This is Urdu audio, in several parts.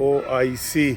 OIC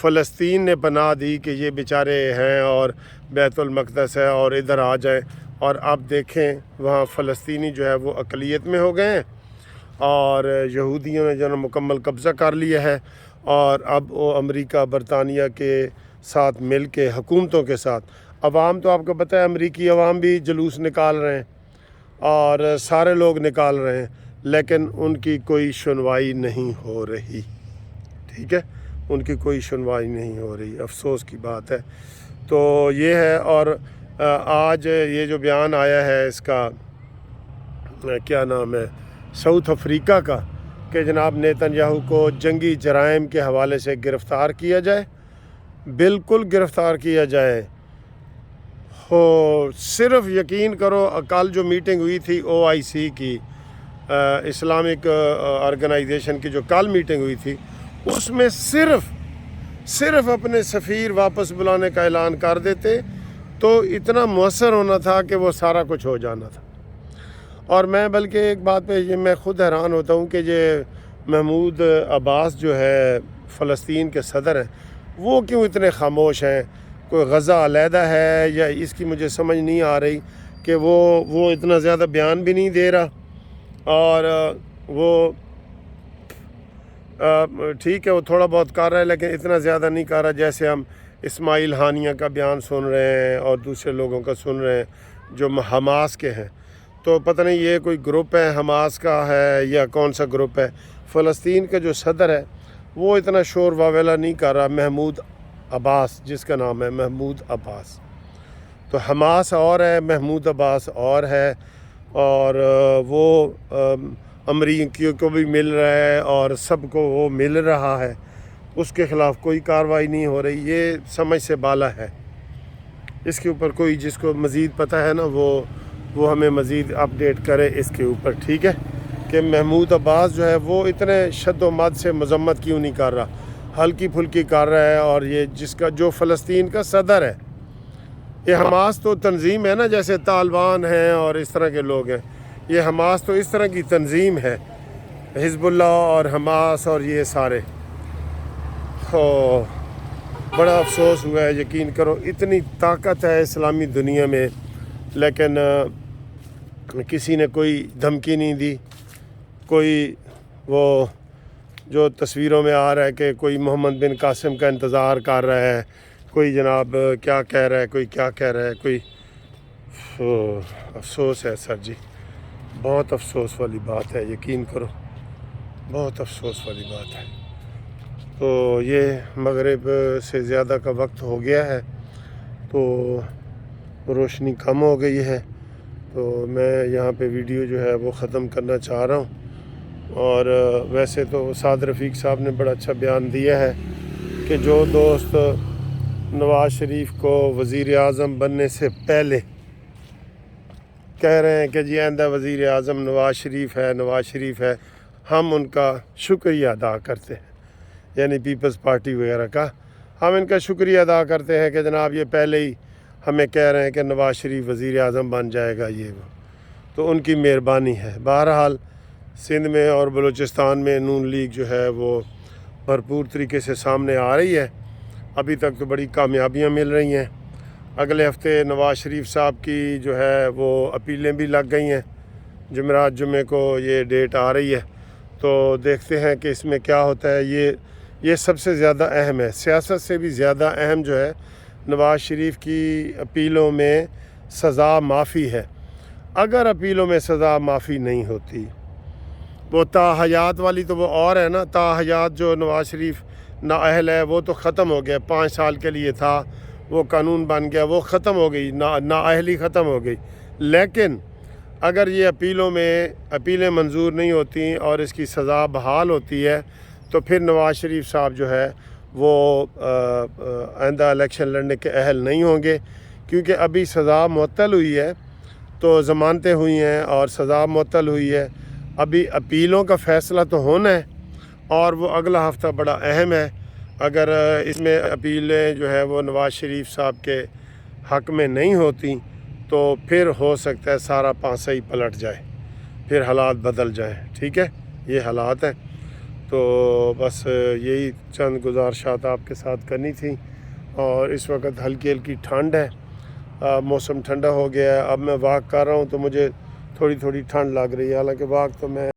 فلسطین نے پناہ دی کہ یہ بیچارے ہیں اور بیت المقدس ہے اور ادھر آ جائیں، اور اب دیکھیں وہاں فلسطینی جو ہے وہ اقلیت میں ہو گئے ہیں اور یہودیوں نے جو مکمل قبضہ کر لیا ہے، اور اب وہ امریکہ برطانیہ کے ساتھ مل کے حکومتوں کے ساتھ عوام، تو آپ کو پتہ ہے امریکی عوام بھی جلوس نکال رہے ہیں اور سارے لوگ نکال رہے ہیں، لیکن ان کی کوئی سنوائی نہیں ہو رہی، ٹھیک ہے، ان کی کوئی سنوائی نہیں ہو رہی، افسوس کی بات ہے۔ تو یہ ہے، اور آج یہ جو بیان آیا ہے اس کا کیا نام ہے، ساؤتھ افریقہ کا، کہ جناب نیتن یاہو کو جنگی جرائم کے حوالے سے گرفتار کیا جائے، بالکل گرفتار کیا جائے۔ صرف یقین کرو، کل جو میٹنگ ہوئی تھی OIC کی، اسلامک آرگنائزیشن کی جو کل میٹنگ ہوئی تھی، اس میں صرف اپنے سفیر واپس بلانے کا اعلان کر دیتے تو اتنا مؤثر ہونا تھا کہ وہ سارا کچھ ہو جانا تھا۔ اور میں بلکہ ایک بات پہ یہ میں خود حیران ہوتا ہوں کہ یہ محمود عباس جو ہے فلسطین کے صدر ہیں، وہ کیوں اتنے خاموش ہیں؟ کوئی غزہ علیحدہ ہے یا اس کی مجھے سمجھ نہیں آ رہی کہ وہ اتنا زیادہ بیان بھی نہیں دے رہا، اور وہ ٹھیک ہے وہ تھوڑا بہت کر رہا ہے لیکن اتنا زیادہ نہیں کر رہا جیسے ہم اسماعیل ہانیہ کا بیان سن رہے ہیں اور دوسرے لوگوں کا سن رہے ہیں جو حماس کے ہیں۔ تو پتہ نہیں یہ کوئی گروپ ہے حماس کا ہے یا کون سا گروپ ہے۔ فلسطین کا جو صدر ہے وہ اتنا شور واویلا نہیں کر رہا، محمود عباس جس کا نام ہے، محمود عباس۔ تو حماس اور ہے، محمود عباس اور ہے، اور وہ امریکیوں کو بھی مل رہا ہے اور سب کو وہ مل رہا ہے، اس کے خلاف کوئی کارروائی نہیں ہو رہی۔ یہ سمجھ سے بالا ہے۔ اس کے اوپر کوئی جس کو مزید پتہ ہے نا وہ ہمیں مزید اپڈیٹ کرے اس کے اوپر، ٹھیک ہے، کہ محمود عباس جو ہے وہ اتنے شد و مد سے مذمت کیوں نہیں کر رہا، ہلکی پھلکی کر رہا ہے، اور یہ جس کا جو فلسطین کا صدر ہے، یہ حماس تو تنظیم ہے نا، جیسے طالبان ہیں اور اس طرح کے لوگ ہیں، یہ حماس تو اس طرح کی تنظیم ہے، حزب اللہ اور حماس اور یہ سارے۔ بڑا افسوس ہوا ہے، یقین کرو، اتنی طاقت ہے اسلامی دنیا میں، لیکن کسی نے کوئی دھمکی نہیں دی، کوئی وہ جو تصویروں میں آ رہا ہے کہ کوئی محمد بن قاسم کا انتظار کر رہا ہے، کوئی جناب کیا کہہ رہا ہے، کوئی کیا کہہ رہا ہے، کوئی افسوس ہے سر جی، بہت افسوس والی بات ہے، یقین کرو، بہت افسوس والی بات ہے۔ تو یہ مغرب سے زیادہ کا وقت ہو گیا ہے، تو روشنی کم ہو گئی ہے، تو میں یہاں پہ ویڈیو جو ہے وہ ختم کرنا چاہ رہا ہوں۔ اور ویسے تو سعد رفیق صاحب نے بڑا اچھا بیان دیا ہے کہ جو دوست نواز شریف کو وزیر اعظم بننے سے پہلے کہہ رہے ہیں کہ جی آئندہ وزیر اعظم نواز شریف ہے، ہم ان کا شکریہ ادا کرتے ہیں، یعنی پیپلز پارٹی وغیرہ کا، ہم ان کا شکریہ ادا کرتے ہیں کہ جناب یہ پہلے ہی ہمیں کہہ رہے ہیں کہ نواز شریف وزیر اعظم بن جائے گا، یہ وہ، تو ان کی مہربانی ہے۔ بہرحال سندھ میں اور بلوچستان میں نون لیگ جو ہے وہ بھرپور طریقے سے سامنے آ رہی ہے، ابھی تک تو بڑی کامیابیاں مل رہی ہیں۔ اگلے ہفتے نواز شریف صاحب کی جو ہے وہ اپیلیں بھی لگ گئی ہیں، جمعرات جمعے کو یہ ڈیٹ آ رہی ہے، تو دیکھتے ہیں کہ اس میں کیا ہوتا ہے۔ یہ سب سے زیادہ اہم ہے، سیاست سے بھی زیادہ اہم جو ہے نواز شریف کی اپیلوں میں سزا معافی ہے۔ اگر اپیلوں میں سزا معافی نہیں ہوتی، وہ تاحیات والی تو وہ اور ہے نا، تاحیات جو نواز شریف نااہل ہے وہ تو ختم ہو گیا، 5 سال کے لیے تھا، وہ قانون بن گیا، وہ ختم ہو گئی، نااہلی ختم ہو گئی۔ لیکن اگر یہ اپیلیں منظور نہیں ہوتی اور اس کی سزا بحال ہوتی ہے تو پھر نواز شریف صاحب جو ہے وہ آئندہ الیکشن لڑنے کے اہل نہیں ہوں گے، کیونکہ ابھی سزا معطل ہوئی ہے، تو ضمانتیں ہوئی ہیں اور سزا معطل ہوئی ہے، ابھی اپیلوں کا فیصلہ تو ہونا ہے، اور وہ اگلا ہفتہ بڑا اہم ہے۔ اگر اس میں اپیلیں جو ہے وہ نواز شریف صاحب کے حق میں نہیں ہوتی تو پھر ہو سکتا ہے سارا پانسا ہی پلٹ جائے، پھر حالات بدل جائیں، ٹھیک ہے، یہ حالات ہیں۔ تو بس یہی چند گزارشات آپ کے ساتھ کرنی تھی. اور اس وقت ہلکی ہلکی ٹھنڈ ہے, موسم ٹھنڈا ہو گیا ہے. اب میں واک کر رہا ہوں تو مجھے تھوڑی تھوڑی ٹھنڈ لگ رہی ہے, حالانکہ واک تو میں